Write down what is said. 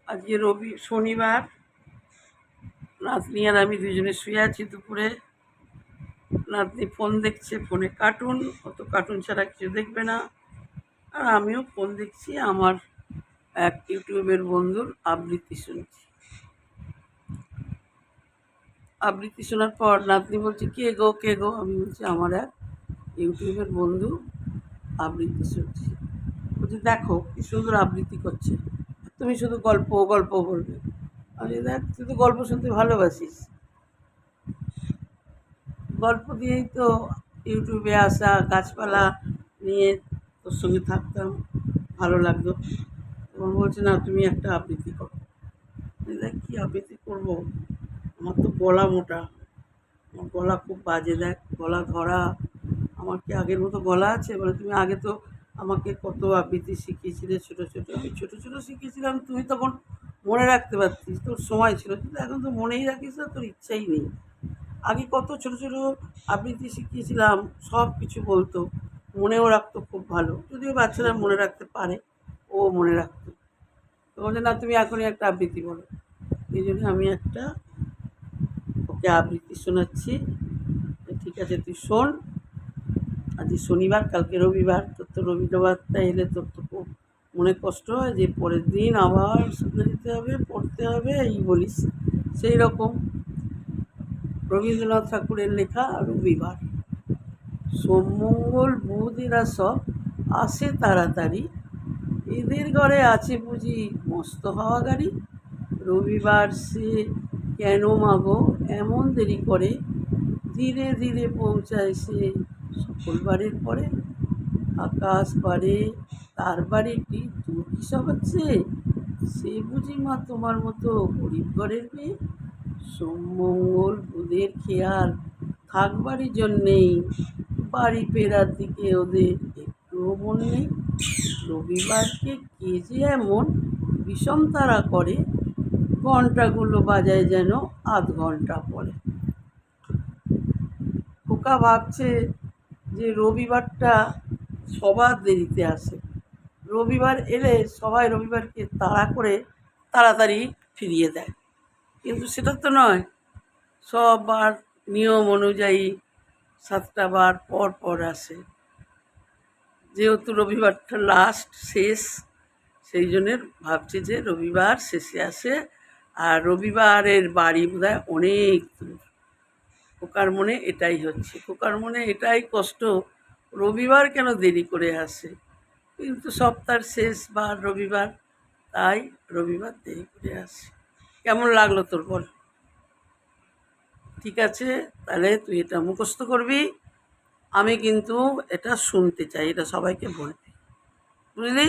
আজকে শনিবার। নাতনি আর আমি দুজনে শুয়ে আছি দুপুরে। নাতনি ফোন দেখছে, ফোনে কার্টুন, অত কার্টুন ছাড়া কিছু দেখবে না। আর আমিও ফোন দেখছি, আমার এক ইউটিউবের বন্ধুর আবৃত্তি শুনছি। আবৃত্তি শোনার পর নাতনি বলছে, কে গো কে গো? আমি বলছি, আমার এক ইউটিউবের বন্ধু আবৃত্তি শুনছি। বলছি, দেখো কি সুন্দর আবৃত্তি করছে, তুমি শুধু গল্প গল্প বলবে। আমি, দেখ তুই তো গল্প শুনতে ভালোবাসিস, গল্প দিয়েই তো ইউটিউবে আসা, গাছপালা নিয়ে তোর সঙ্গে থাকতাম, ভালো লাগতো। এবং বলছে, না তুমি একটা আবৃত্তি করো। দেখ কী আবৃত্তি করবো, আমার তো গলা মোটা, আমার গলা খুব বাজে, দেখ গলা ধরা। আমার কি আগের মতো গলা আছে? বলে, তুমি আগে তো আমাকে কত আবৃত্তি শিখিয়েছিলে ছোটো ছোটো। আমি ছোটো ছোটো শিখিয়েছিলাম, তুই তখন মনে রাখতে পারতিস, তোর সময় ছিল, কিন্তু এখন তো মনেই রাখিস না, তোর ইচ্ছাই নেই। আগে কত ছোটো ছোটো আবৃত্তি শিখিয়েছিলাম, সব কিছু বলতো, মনেও রাখতো খুব ভালো। যদিও বাচ্চারা মনে রাখতে পারে, ও মনে রাখতো। তো বলছে, না তুমি এখনই একটা আবৃত্তি বলো। এই জন্য আমি একটা ওকে আবৃত্তি শোনাচ্ছি। ঠিক আছে, তুই শোন। আজ শনিবার, কালকে রবিবার, তোর তো রবিবারটা এলে তোর তো খুব মনে কষ্ট হয় যে পরের দিন আবার স্কুলে যেতে হবে, পড়তে হবে, এই বলিস। সেই রকম রবীন্দ্রনাথ ঠাকুরের লেখা রবিবার। সোম মঙ্গল বুধ এরা সব আসে তাড়াতাড়ি, এদের ঘরে আছে বুঝি মস্ত হাওয়া গাড়ি। রবিবার সে কেন মাগো এমন দেরি করে, ধীরে ধীরে পৌঁছায় সে সকল বারের পরে। আকাশ পারে তার বাড়িটি দূর কি সব হচ্ছে, সে বুঝি মা তোমার মতো গরিব ঘরের মেয়ে। সোম মঙ্গল বুধের খেয়াল থাকবারই জন্যেই, বাড়ি ফেরার দিকে ওদের একটুও মন নেই। রবিবারকে কে যে এমন বিষম তারা করে, ঘণ্টাগুলো বাজায় যেন আধ ঘণ্টা পরে। খোকা ভাবছে যে রবিবারটা সবার দেরিতে আসে, রবিবার এলে সবাই রবিবারকে তাড়া করে তাড়াতাড়ি ফিরিয়ে দেয়, কিন্তু সেটা তো নয়। সব বার নিয়ম অনুযায়ী 7টা বার পর পর আসে। যেহেতু রবিবারটা লাস্ট, শেষ, সেই জন্যে ভাবছি যে রবিবার শেষে আসে। আর রবিবারের বাড়ি বোধহয় অনেক দূর। খোকার মনে এটাই হচ্ছে, খোকার মনে এটাই কষ্ট, রবিবার কেন দেরি করে আসে। কিন্তু সপ্তাহের শেষ বার রবিবার, তাই রবিবার দেরি করে আসে। কেমন লাগলো তোর বল? ঠিক আছে, তাহলে তুই এটা মুখস্থ করবি। আমি কিন্তু এটা শুনতে চাই, এটা সবাইকে বলবি, বুঝলি?